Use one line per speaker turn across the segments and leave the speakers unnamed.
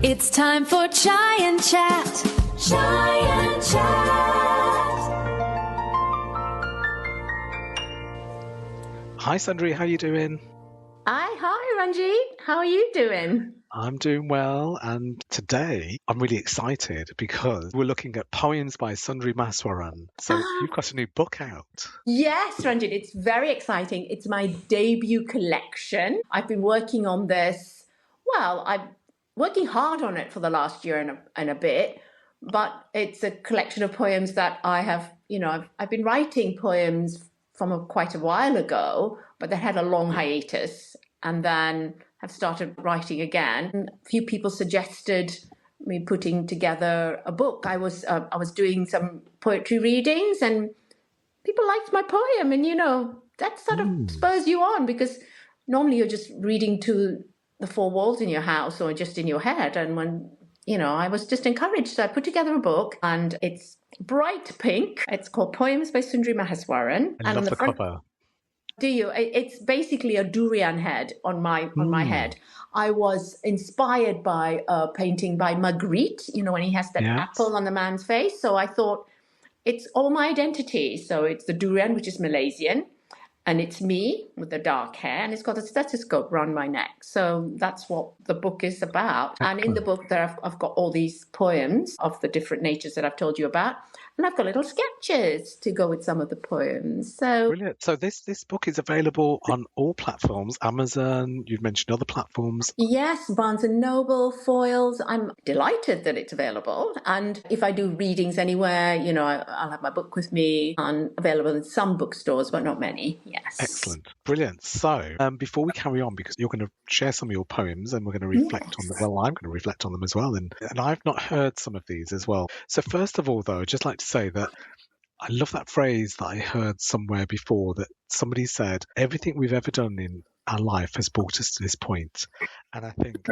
It's time for Chai and Chat. Chai and Chat.
Hi Sundari, how you doing?
Hi Ranjit. How are you doing?
I'm doing well, and today I'm really excited because we're looking at poems by Sundari Maheswaran. So you've got a new book out.
Yes, Ranjit, it's very exciting. It's my debut collection. I've been working on this. Well, I'm working hard on it for the last year and a bit, but it's a collection of poems that I have, I've been writing poems from quite a while ago, but they had a long hiatus and then have started writing again. A few people suggested me putting together a book. I was doing some poetry readings and people liked my poem, and that sort of spurs you on, because normally you're just reading to the four walls in your house or just in your head. And when I was just encouraged, so I put together a book, and it's bright pink. It's called Poems by Sundari Maheswaran.
I love the cover.
Do you? It's basically a durian head on my head. I was inspired by a painting by Magritte, when he has that apple on the man's face. So I thought, it's all my identity. So it's the durian, which is Malaysian, and it's me with the dark hair, and it's got a stethoscope around my neck. So that's what the book is about. And in the book, I've got all these poems of the different natures that I've told you about. And I've got little sketches to go with some of the poems. So
brilliant. So this book is available on all platforms. Amazon, you've mentioned other platforms.
Yes, Barnes & Noble, Foyles. I'm delighted that it's available. And if I do readings anywhere, I'll have my book with me, and available in some bookstores, but not many. Yes.
Excellent. Brilliant. So before we carry on, because you're going to share some of your poems and we're going to reflect on them. Well, I'm going to reflect on them as well. And I've not heard some of these as well. So first of all, though, I'd just like to say that I love that phrase that I heard somewhere before, that somebody said, everything we've ever done in our life has brought us to this point. And I think,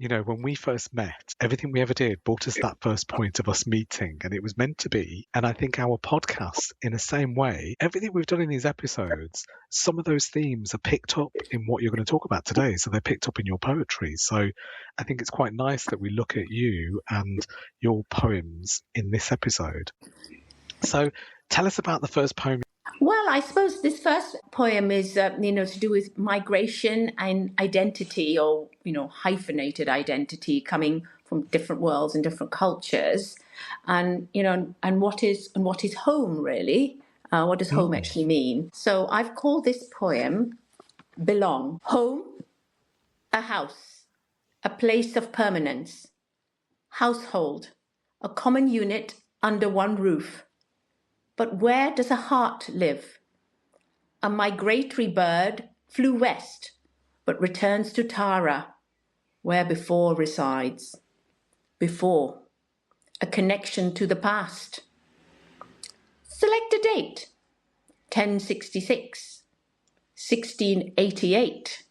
when we first met, everything we ever did brought us that first point of us meeting, and it was meant to be. And I think our podcast, in the same way, everything we've done in these episodes, some of those themes are picked up in what you're going to talk about today. So they're picked up in your poetry. So I think it's quite nice that we look at you and your poems in this episode. So tell us about the first poem.
Well, I suppose this first poem is, to do with migration and identity, or, hyphenated identity, coming from different worlds and different cultures, and what is home, really? What does home actually mean? So I've called this poem Belong. Home, a house, a place of permanence. Household, a common unit under one roof. But where does a heart live? A migratory bird flew west, but returns to Tara, where before resides. Before, a connection to the past. Select a date: 1066, 1688,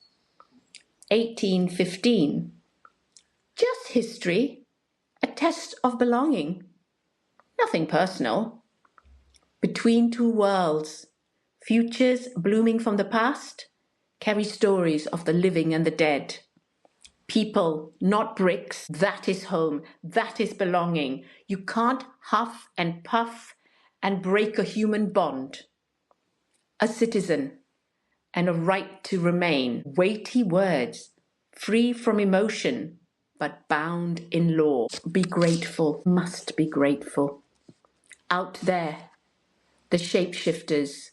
1815. Just history, a test of belonging. Nothing personal. Between two worlds, futures blooming from the past carry stories of the living and the dead. People, not bricks, that is home, that is belonging. You can't huff and puff and break a human bond. A citizen and a right to remain. Weighty words, free from emotion, but bound in law. Be grateful, must be grateful. Out there, the shapeshifters,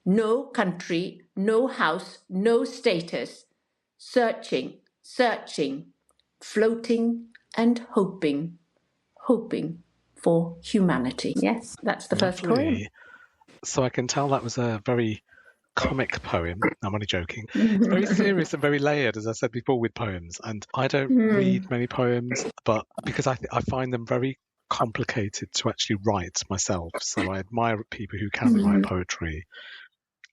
no country, no house, no status, searching, floating and hoping for humanity. Yes, that's the first poem.
So I can tell that was a very comic poem. I'm only joking. It's very serious and very layered, as I said before, with poems. And I don't read many poems, but because I find them very complicated to actually write myself. So I admire people who can write poetry.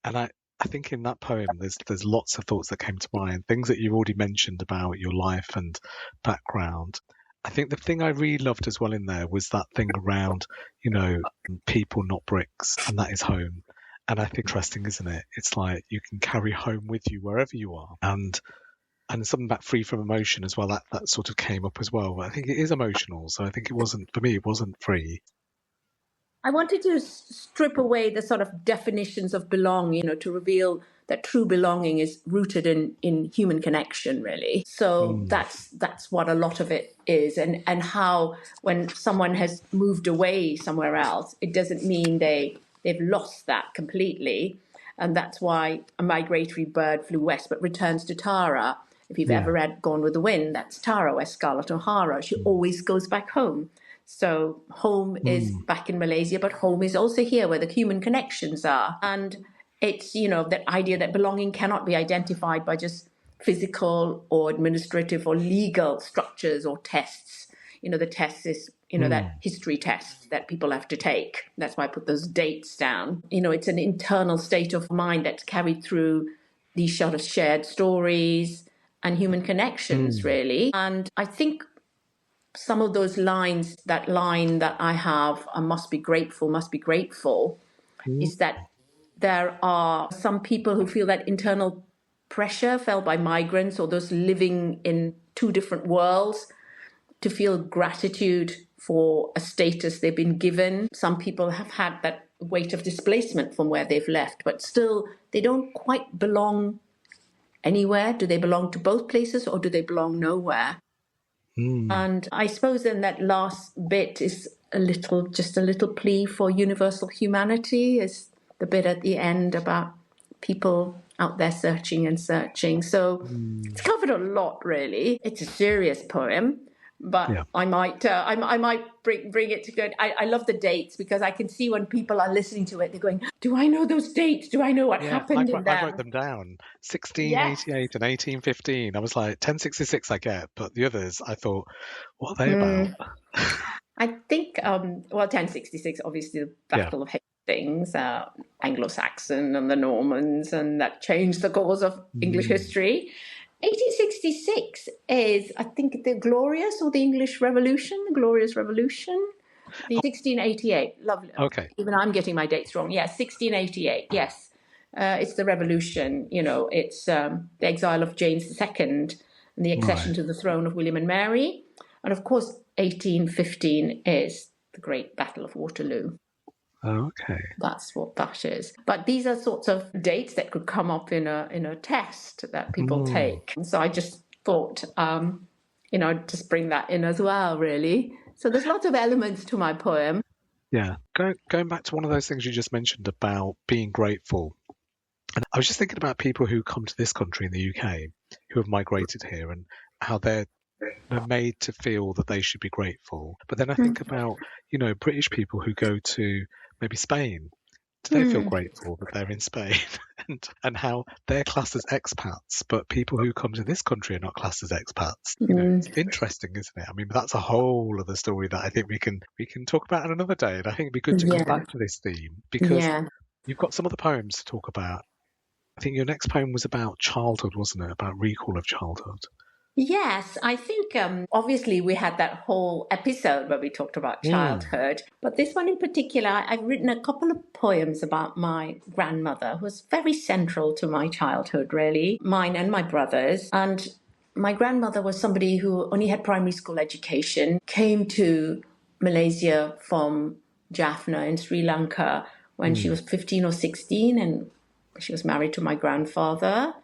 And I think in that poem there's lots of thoughts that came to mind, things that you've already mentioned about your life and background. I think the thing I really loved as well in there was that thing around, people, not bricks, and that is home. And I think interesting, isn't it? It's like you can carry home with you wherever you are. And And something about free from emotion as well, that sort of came up as well. I think it is emotional, so I think it wasn't, for me, it wasn't free.
I wanted to strip away the sort of definitions of belong, to reveal that true belonging is rooted in human connection, really. So that's what a lot of it is. And how when someone has moved away somewhere else, it doesn't mean they've lost that completely. And that's why a migratory bird flew west but returns to Tara. If you've ever read Gone with the Wind, that's Tara, where Scarlett O'Hara. She always goes back home. So home is back in Malaysia, but home is also here where the human connections are. And it's, that idea that belonging cannot be identified by just physical or administrative or legal structures or tests. The test is, that history test that people have to take. That's why I put those dates down. It's an internal state of mind that's carried through these sort of shared stories and human connections, really. And I think some of those lines, that line that I have, I must be grateful, is that there are some people who feel that internal pressure felt by migrants or those living in two different worlds to feel gratitude for a status they've been given. Some people have had that weight of displacement from where they've left, but still they don't quite belong anywhere. Do they belong to both places or do they belong nowhere? And I suppose then that last bit is just a little plea for universal humanity, is the bit at the end about people out there searching and searching. So it's covered a lot, really. It's a serious poem, but I might bring it to good. I love the dates because I can see when people are listening to it, they're going, do I know those dates? Do I know what happened in them?
I wrote them down. 1688 and 1815. I was like, 1066 I get, but the others, I thought, what are they about?
I think, 1066, obviously the Battle of Hastings, Anglo-Saxon and the Normans, and that changed the course of English history. 1866 is, I think, the Glorious or the English Revolution, the Glorious Revolution. The 1688, lovely.
Okay.
Even I'm getting my dates wrong. Yeah, 1688, yes. It's the revolution, it's the exile of James II and the accession to the throne of William and Mary. And of course, 1815 is the Great Battle of Waterloo.
Okay.
That's what that is. But these are sorts of dates that could come up in a test that people take. And so I just thought, just bring that in as well, really. So there's lots of elements to my poem.
Yeah. Going back to one of those things you just mentioned about being grateful. And I was just thinking about people who come to this country in the UK who have migrated here and how they're made to feel that they should be grateful. But then I think about, British people who go to maybe Spain. Do they feel grateful that they're in Spain and how they're classed as expats, but people who come to this country are not classed as expats? It's interesting, isn't it? I mean, that's a whole other story that I think we can talk about on another day. And I think it'd be good to come back to this theme because you've got some other poems to talk about. I think your next poem was about childhood, wasn't it? About recall of childhood.
Yes, I think obviously we had that whole episode where we talked about childhood, but this one in particular, I've written a couple of poems about my grandmother who was very central to my childhood, really, mine and my brother's. And my grandmother was somebody who only had primary school education, came to Malaysia from Jaffna in Sri Lanka when she was 15 or 16, and she was married to my grandfather.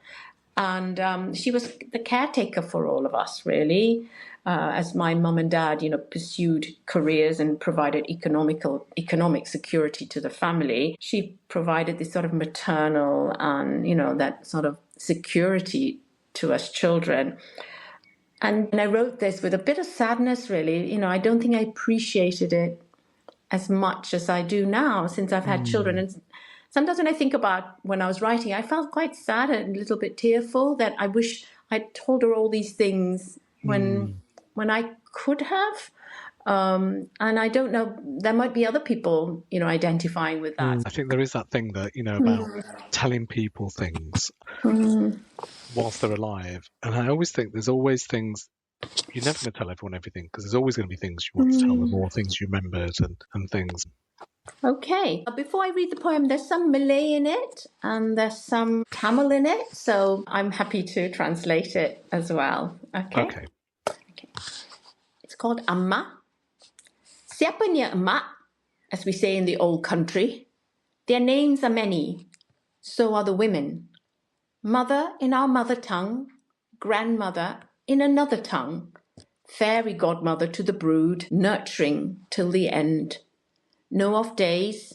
And she was the caretaker for all of us, really, as my mum and dad, pursued careers and provided economic security to the family. She provided this sort of maternal and, that sort of security to us children. And I wrote this with a bit of sadness, really. I don't think I appreciated it as much as I do now since I've had children. And sometimes when I think about when I was writing, I felt quite sad and a little bit tearful that I wish I'd told her all these things when I could have. And I don't know, there might be other people, identifying with that.
I think there is that thing that, about telling people things whilst they're alive. And I always think there's always things, you're never going to tell everyone everything because there's always going to be things you want to tell them or things you remembered and things.
Okay. Before I read the poem, there's some Malay in it and there's some Tamil in it, so I'm happy to translate it as well. Okay.
Okay.
It's called Amma. Siapa ni emak, as we say in the old country? Their names are many. So are the women. Mother in our mother tongue, grandmother in another tongue, fairy godmother to the brood, nurturing till the end. No off days,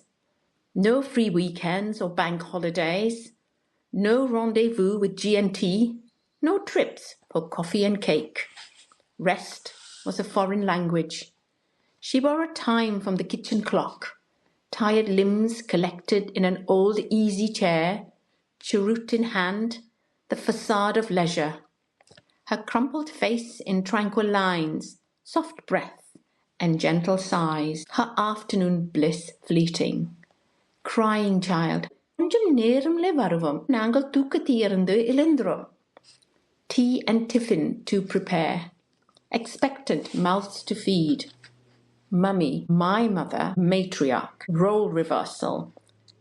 no free weekends or bank holidays, no rendezvous with G&T, no trips for coffee and cake. Rest was a foreign language. She borrowed time from the kitchen clock, tired limbs collected in an old easy chair, cheroot in hand, the facade of leisure. Her crumpled face in tranquil lines, soft breath and gentle sighs, her afternoon bliss fleeting. Crying child, tea and tiffin to prepare, expectant mouths to feed. Mummy, my mother, matriarch, role reversal,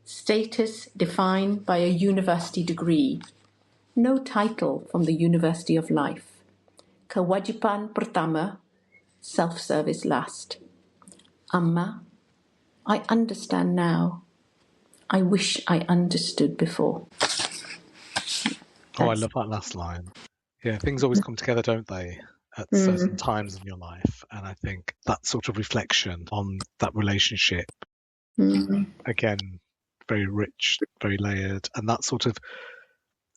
status defined by a university degree, no title from the University of Life. Kewajiban pertama, self-service last. Amma, I understand now. I wish I understood before.
Oh, I love that last line. Yeah, things always come together, don't they, at certain times in your life? And I think that sort of reflection on that relationship, again, very rich, very layered, and that sort of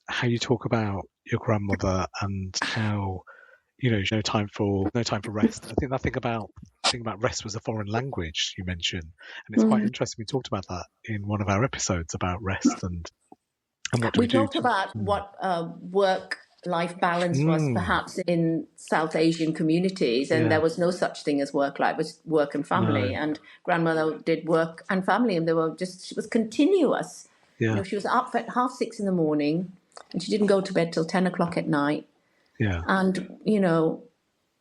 how you talk about your grandmother and how no time for rest. I think that thing about rest was a foreign language you mentioned, and it's quite interesting. We talked about that in one of our episodes about rest and what do we do.
We talked about what work-life balance was perhaps in South Asian communities, and there was no such thing as work-life. It was work and family, and grandmother did work and family, and she was continuous.
Yeah.
She was up at 6:30 in the morning, and she didn't go to bed till 10 o'clock at night.
Yeah.
And,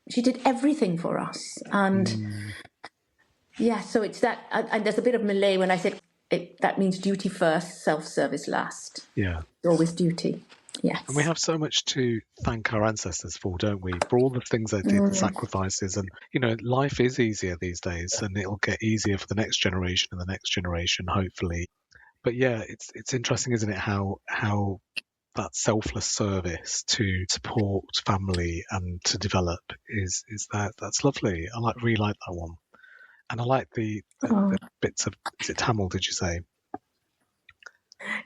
she did everything for us. And, so it's that, and there's a bit of Malay when I said that means duty first, self-service last.
Yeah.
It's always duty. Yes.
And we have so much to thank our ancestors for, don't we? For all the things they did, the sacrifices. And, life is easier these days, and it'll get easier for the next generation and the next generation, hopefully. But yeah, it's interesting, isn't it, how that selfless service to support family and to develop that's lovely. I really like that one, and I like the bits of, is it Tamil? Did you say?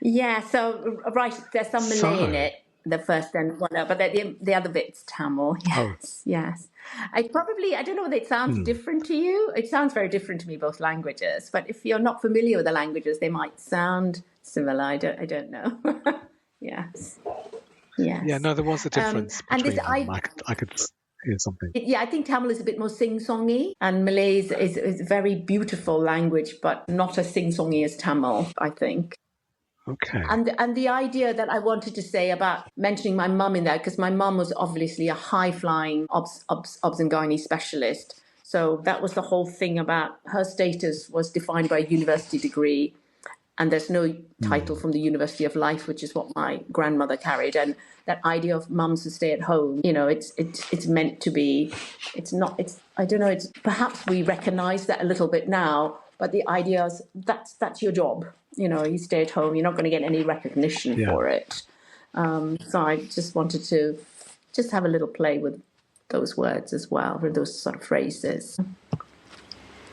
Yeah. So there's some Malay in it. The first and one, but the other bit's Tamil. Yes, yes. I don't know whether it sounds different to you. It sounds very different to me, both languages. But if you're not familiar with the languages, they might sound similar. I don't know. Yes. Yes.
Yeah, no, there was a difference between them. I could hear something.
I think Tamil is a bit more sing-songy, and Malay is a very beautiful language, but not as sing-songy as Tamil, I think.
Okay.
And the idea that I wanted to say about mentioning my mum in there, because my mum was obviously a high-flying obs and gynae specialist. So that was the whole thing about her status was defined by a university degree. And there's no title from the University of Life, which is what my grandmother carried. And that idea of mums who stay at home, it's meant to be, I don't know, perhaps we recognize that a little bit now, but the idea is that's your job. You stay at home, you're not going to get any recognition for it. So I just wanted to just have a little play with those words as well, with those sort of phrases.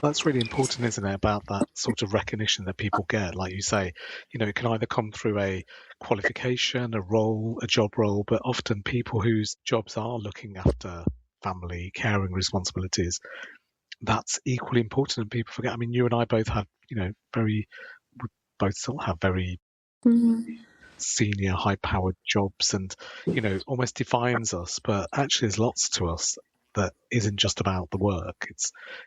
That's really important, isn't it, about that sort of recognition that people get. Like you say, it can either come through a qualification, a job role, but often people whose jobs are looking after family, caring responsibilities, that's equally important, and people forget. I mean, you and I both have, we both still have very senior, high-powered jobs, and, almost defines us, but actually there's lots to us that isn't just about the work.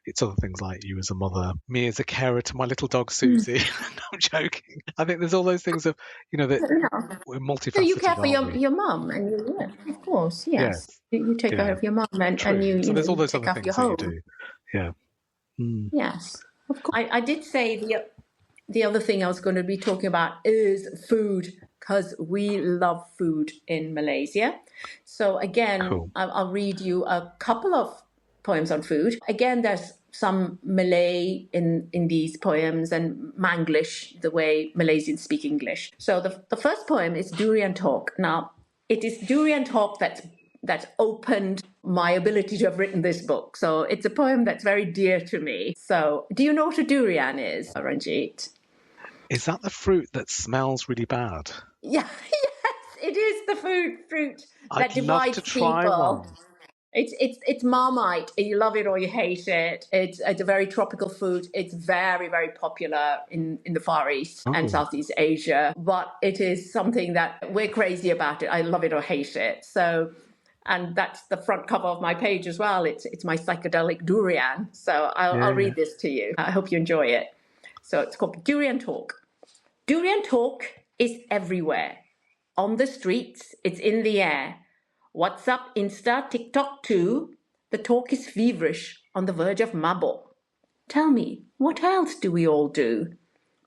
It's other things like you as a mother, me as a carer to my little dog Susie. I'm joking. I think there's all those things of that we're multifaceted.
So you care for your mum and your work, of course. Yes. You take care of your mum and you.
So there's all those
take
other things that you do. Yeah.
Yes. Of course. I did say the other thing I was going to be talking about is food, because we love food in Malaysia. So again,
Cool.
I'll read you a couple of poems on food. Again, there's some Malay in these poems and Manglish, the way Malaysians speak English. So the first poem is Durian Talk. Now, it is Durian Talk that's opened my ability to have written this book. So it's a poem that's very dear to me. So do you know what a durian is, Ranjit?
Is that the fruit that smells really bad?
Yeah, yes, it is the fruit that
I'd love
divides
to try
people.
one.
It's Marmite. You love it or you hate it. It's a very tropical fruit. It's very, very popular in the Far East and Southeast Asia. But it is something that we're crazy about it. I love it or hate it. So, and that's the front cover of my page as well. It's my psychedelic durian. So I'll read this to you. I hope you enjoy it. So it's called Durian Talk. Durian talk is everywhere. On the streets, it's in the air. WhatsApp, Insta, TikTok too. The talk is feverish, on the verge of mabuk. Tell me, what else do we all do?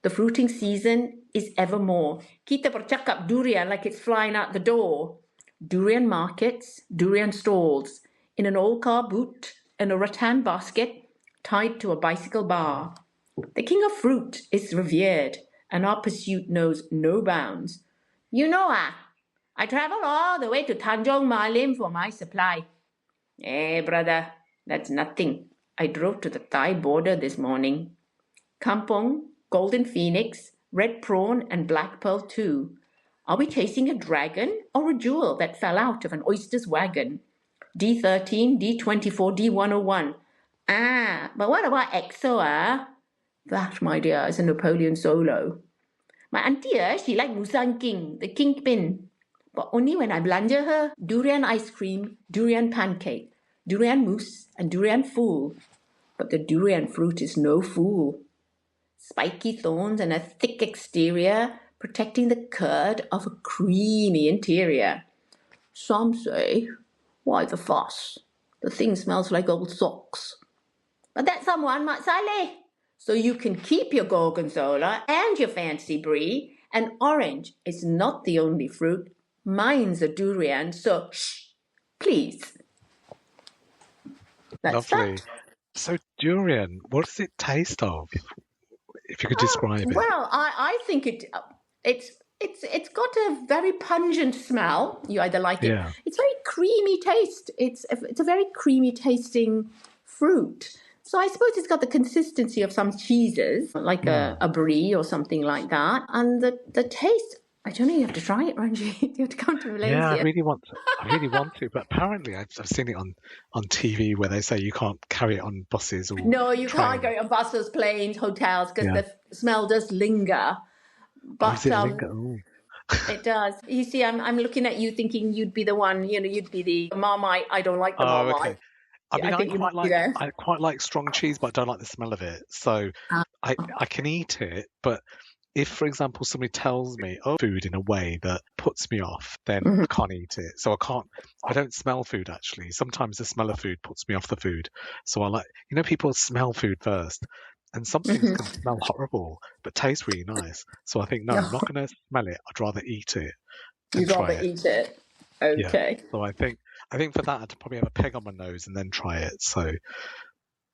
The fruiting season is evermore. Kita bercakap durian like it's flying out the door. Durian markets, durian stalls, in an old car boot and a rattan basket tied to a bicycle bar. The king of fruit is revered, and our pursuit knows no bounds. You know, I traveled all the way to Tanjong Malim for my supply. Brother, that's nothing. I drove to the Thai border this morning. Kampong, Golden Phoenix, Red Prawn, and Black Pearl too. Are we chasing a dragon or a jewel that fell out of an oyster's wagon? D13, D24, D101. But what about EXO, That, my dear, is a Napoleon solo. My auntie, she like Musang King, the kingpin. But only when I belanja her durian ice cream, durian pancake, durian mousse, and durian fool. But the durian fruit is no fool. Spiky thorns and a thick exterior, protecting the curd of a creamy interior. Some say, why the fuss? The thing smells like old socks. But that's someone, Mat Saleh. So you can keep your gorgonzola and your fancy brie, and orange is not the only fruit. Mine's a durian, so shh, please. That's
Lovely.
that.
So durian, what does it taste of? If you could describe it.
Well, I think it's got a very pungent smell. You either like it.
Yeah.
It's very creamy taste. It's a very creamy tasting fruit. So I suppose it's got the consistency of some cheeses, like a brie or something like that. And the taste, I don't know, you have to try it, Ranjit. You have to come to Malaysia.
Yeah, I really want to. But apparently I've seen it on TV where they say you can't carry it on buses or
No, you can't
trains.
go on buses, planes, hotels, because
Yeah.
the smell does linger. But
Does it linger? Ooh.
it does. You see, I'm looking at you thinking you'd be the one, you'd be the Marmite. I don't like the Marmite.
Okay. I mean,
think you might be there.
I quite like strong cheese, but I don't like the smell of it. So I can eat it, but if, for example, somebody tells me food in a way that puts me off, then I can't eat it. So I don't smell food actually. Sometimes the smell of food puts me off the food. So I like, people smell food first. And some things can smell horrible, but taste really nice. So I think, no, I'm not going to smell it. I'd rather eat it.
You'd rather eat it. Okay.
Yeah. So I think for that, I'd probably have a peg on my nose and then try it. So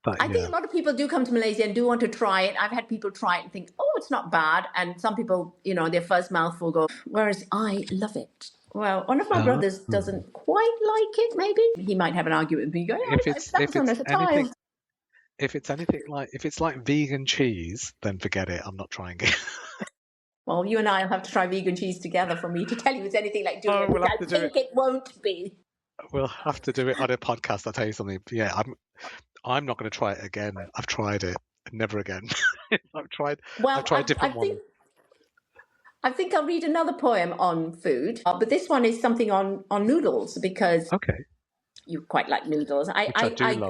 I think a lot of people do come to Malaysia and do want to try it. I've had people try it and think, oh, it's not bad. And some people, their first mouthful go, whereas I love it. Well, one of my brothers doesn't quite like it, maybe. He might have an argument with me going,
if it's like vegan cheese, then forget it. I'm not trying it.
Well, you and I will have to try vegan cheese together for me to tell you it's anything like durian.
We'll have
I
to do
think it won't be.
We'll have to do it on a podcast. I'll tell you something. Yeah, I'm not going to try it again. I've tried it. Never again. I've tried different ones.
I think I'll read another poem on food, but this one is something on noodles because you quite like noodles. I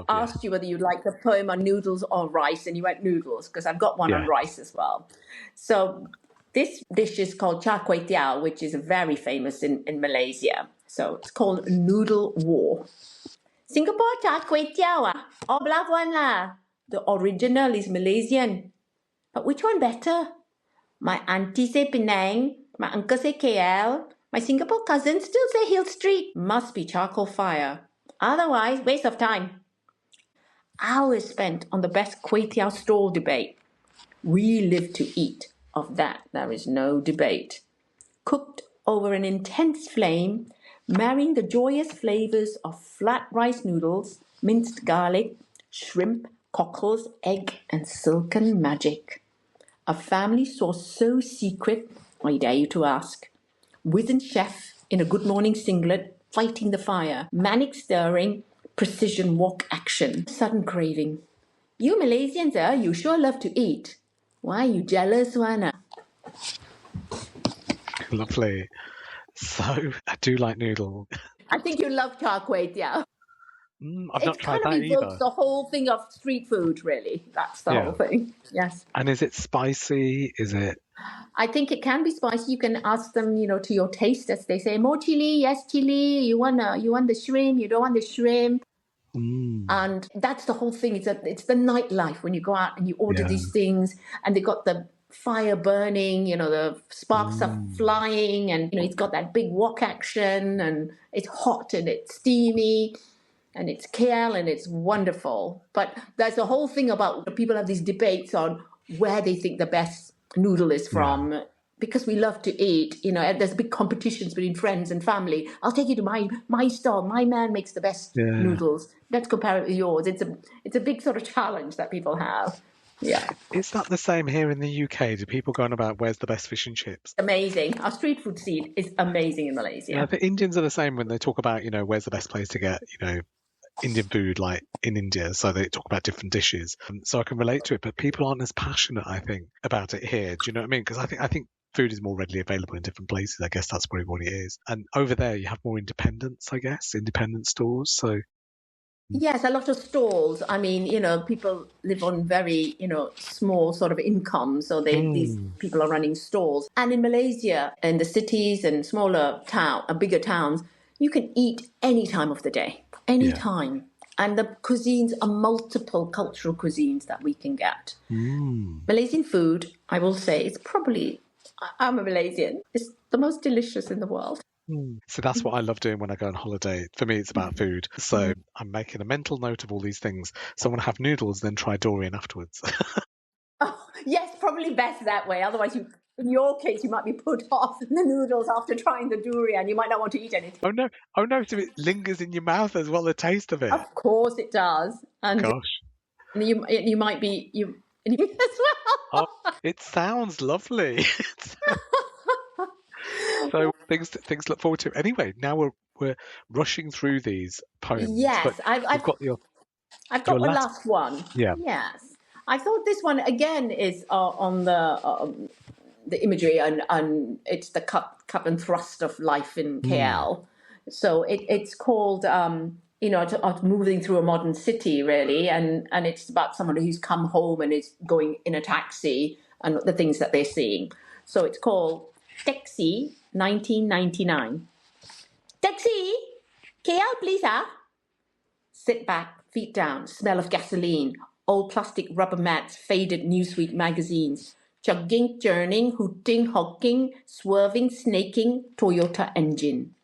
asked you whether you'd like a poem on noodles or rice, and you went noodles because I've got one on rice as well. So this dish is called char kway teow, which is very famous in Malaysia. So it's called Noodle War. Singapore char kway teow, all black one lah. The original is Malaysian. But which one better? My auntie say Penang, my uncle say KL, my Singapore cousin still say Hill Street. Must be charcoal fire. Otherwise, waste of time. Hours spent on the best kway teow stall debate. We live to eat. Of that, there is no debate. Cooked over an intense flame, marrying the joyous flavours of flat rice noodles, minced garlic, shrimp, cockles, egg, and silken magic. A family sauce so secret, I dare you to ask. Wizened chef in a good morning singlet, fighting the fire, manic stirring, precision wok action, sudden craving. You Malaysians, you sure love to eat. Why you jealous, Wana?
Lovely. So, I do like noodle.
I think you love char kway teow.
I've not tried that
It kind of evokes
either.
the whole thing of street food, really. That's the whole thing. Yes.
And is it spicy? Is it?
I think it can be spicy. You can ask them, to your taste, as they say, more chili, yes chili. You want the shrimp, you don't want the shrimp. And that's the whole thing. It's the nightlife when you go out and you order these things, and they got the fire burning, the sparks are flying, and it's got that big wok action, and it's hot and it's steamy, and it's KL and it's wonderful. But there's a whole thing about people have these debates on where they think the best noodle is from. Because we love to eat, and there's big competitions between friends and family. I'll take you to my stall. My man makes the best noodles. Let's compare it with yours. It's a big sort of challenge that people have. Yeah.
Is that the same here in the UK? Do people go on about where's the best fish and chips?
Amazing. Our street food scene is amazing in Malaysia.
Yeah, the Indians are the same when they talk about, where's the best place to get, Indian food, like in India, so they talk about different dishes. So I can relate to it, but people aren't as passionate, I think, about it here. Do you know what I mean? Because I think food is more readily available in different places. I guess that's probably what it is. And over there, you have more independence, I guess, independent stores. So
yes, a lot of stalls. I mean, people live on very, small sort of income, so these people are running stalls. And in Malaysia, in the cities and bigger towns, you can eat any time of the day, any time. And the cuisines are multiple cultural cuisines that we can get. Malaysian food, I will say, is probably, I'm a Malaysian, it's the most delicious in the world.
So that's what I love doing when I go on holiday. For me, it's about food. So I'm making a mental note of all these things. So I want to have noodles, then try durian afterwards.
Oh, yes, probably best that way. Otherwise, in your case, you might be put off the noodles after trying the durian. You might not want to eat anything.
Oh no! So it lingers in your mouth as well. The taste of it.
Of course, it does. And
gosh,
you might be as well.
Oh, it sounds lovely. So things to look forward to. Anyway, now we're rushing through these poems.
Yes, I've got the last one.
Yeah.
Yes, I thought this one again is on the imagery and it's the cut and thrust of life in KL. So it's called moving through a modern city really, and it's about someone who's come home and is going in a taxi and the things that they're seeing. So it's called Taxi 1999. Taxi, KL please, Sit back, feet down, smell of gasoline, old plastic rubber mats, faded Newsweek magazines, chugging, churning, hooting, honking, swerving, snaking, Toyota engine.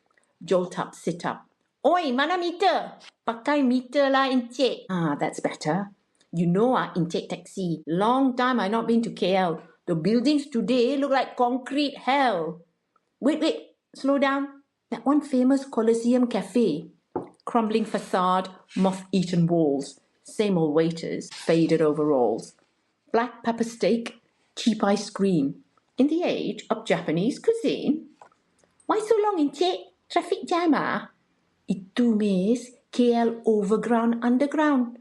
Jolt up, sit up. Oi, mana meter? Pakai meter lah, encik. That's better. Encik taxi. Long time I not been to KL. The buildings today look like concrete hell. Wait, slow down. That one famous Colosseum Cafe. Crumbling facade, moth-eaten walls, same old waiters, faded overalls. Black pepper steak, cheap ice cream. In the age of Japanese cuisine. Why so long, encik? Traffic jam, Itu, miss, KL overground underground.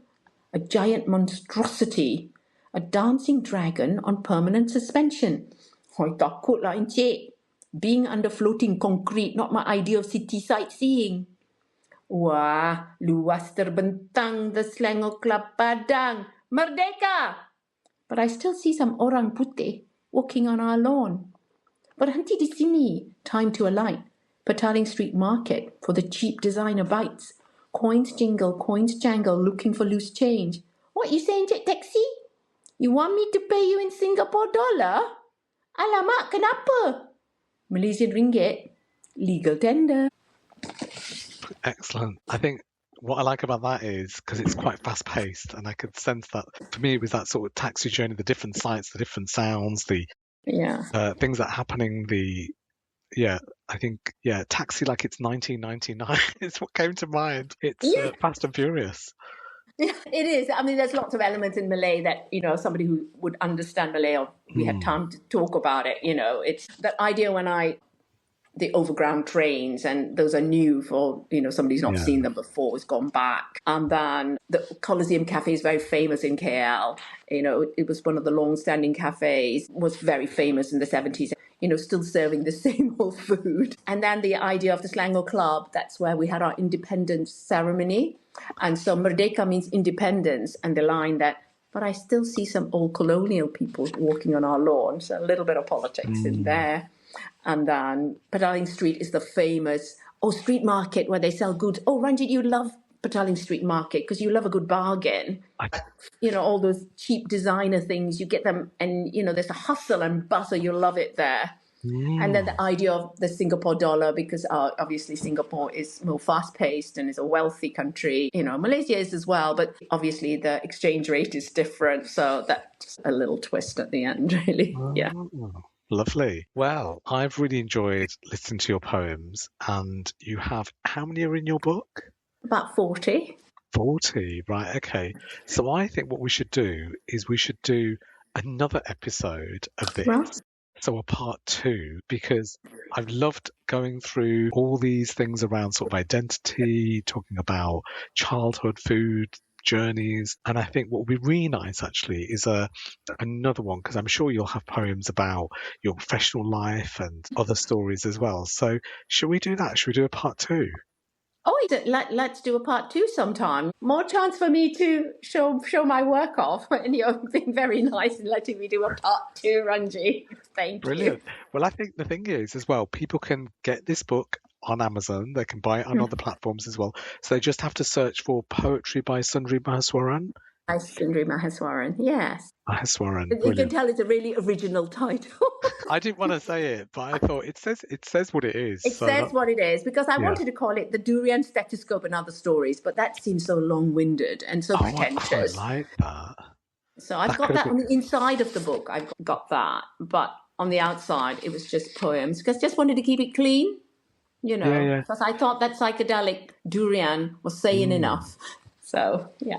A giant monstrosity. A dancing dragon on permanent suspension. Hoi takut lah, encik. Being under floating concrete, not my idea of city sightseeing. Wah, luas terbentang the Selangor Club Padang. Merdeka! But I still see some orang putih walking on our lawn. Berhenti di sini. Time to alight. Petaling Street Market for the cheap designer bites. Coins jingle, coins jangle, looking for loose change. What, you saying, Cik Taxi? You want me to pay you in Singapore dollar? Alamak, kenapa? Malaysian ringgit, legal tender.
Excellent. I think what I like about that is because it's quite fast paced, and I could sense that for me it was that sort of taxi journey, the different sights, the different sounds, the things that are happening, I think, taxi like it's 1999 is what came to mind. It's Fast and Furious.
Yeah, it is. I mean, there's lots of elements in Malay that, somebody who would understand Malay, or we had time to talk about it, it's that idea the overground trains, and those are new for, somebody who's not seen them before, has gone back. And then the Coliseum Cafe is very famous in KL. It was one of the long-standing cafes, was very famous in the 70s, still serving the same old food. And then the idea of the Selangor Club, that's where we had our independence ceremony. And so Merdeka means independence, and the line that, but I still see some old colonial people walking on our lawn. So a little bit of politics in there. And then Petaling Street is the famous street market where they sell goods. Oh, Ranjit, you love Petaling Street Market because you love a good bargain. All those cheap designer things, you get them, and, there's a hustle and bustle. You love it there. And then the idea of the Singapore dollar, because obviously Singapore is more fast-paced and is a wealthy country. Malaysia is as well, but obviously the exchange rate is different. So that's a little twist at the end, really. Yeah.
Lovely. Well, I've really enjoyed listening to your poems, and you have, how many are in your book?
About 40.
40, right, okay. So I think what we should do is we should do another episode of this.
Right.
So a part 2, because I've loved going through all these things around sort of identity, talking about childhood, food, journeys, and I think what would be really nice actually is another one, because I'm sure you'll have poems about your professional life and other stories as well. So should we do that? Should we do a part 2?
Oh, let's do a part 2 sometime. More chance for me to show my work off. And you've been very nice in letting me do a part 2, Ranji. Thank
Brilliant.
you.
Well, I think the thing is as well, people can get this book on Amazon. They can buy it on other platforms as well. So they just have to search for Poetry by Sundari Maheswaran.
By Sundari Maheswaran, yes.
Maheswaran.
You can tell it's a really original title.
I didn't want to say it, but I thought it says what it is.
It says what it is, because I wanted to call it The Durian Stethoscope and Other Stories, but that seems so long-winded and so pretentious.
I like that.
So I've got that on the inside of the book. I've got that, but on the outside it was just poems, because I just wanted to keep it clean, because I thought that psychedelic durian was saying enough. So, yeah.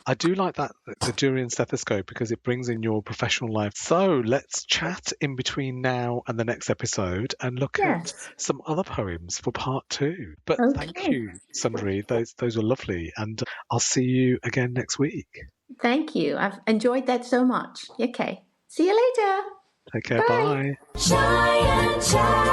I do like that, the durian stethoscope, because it brings in your professional life. So let's chat in between now and the next episode and look at some other poems for part 2. But thank you, Sundari. Those were lovely. And I'll see you again next week.
Thank you. I've enjoyed that so much. Okay. See you later.
Take care. Bye.
Shy and chat.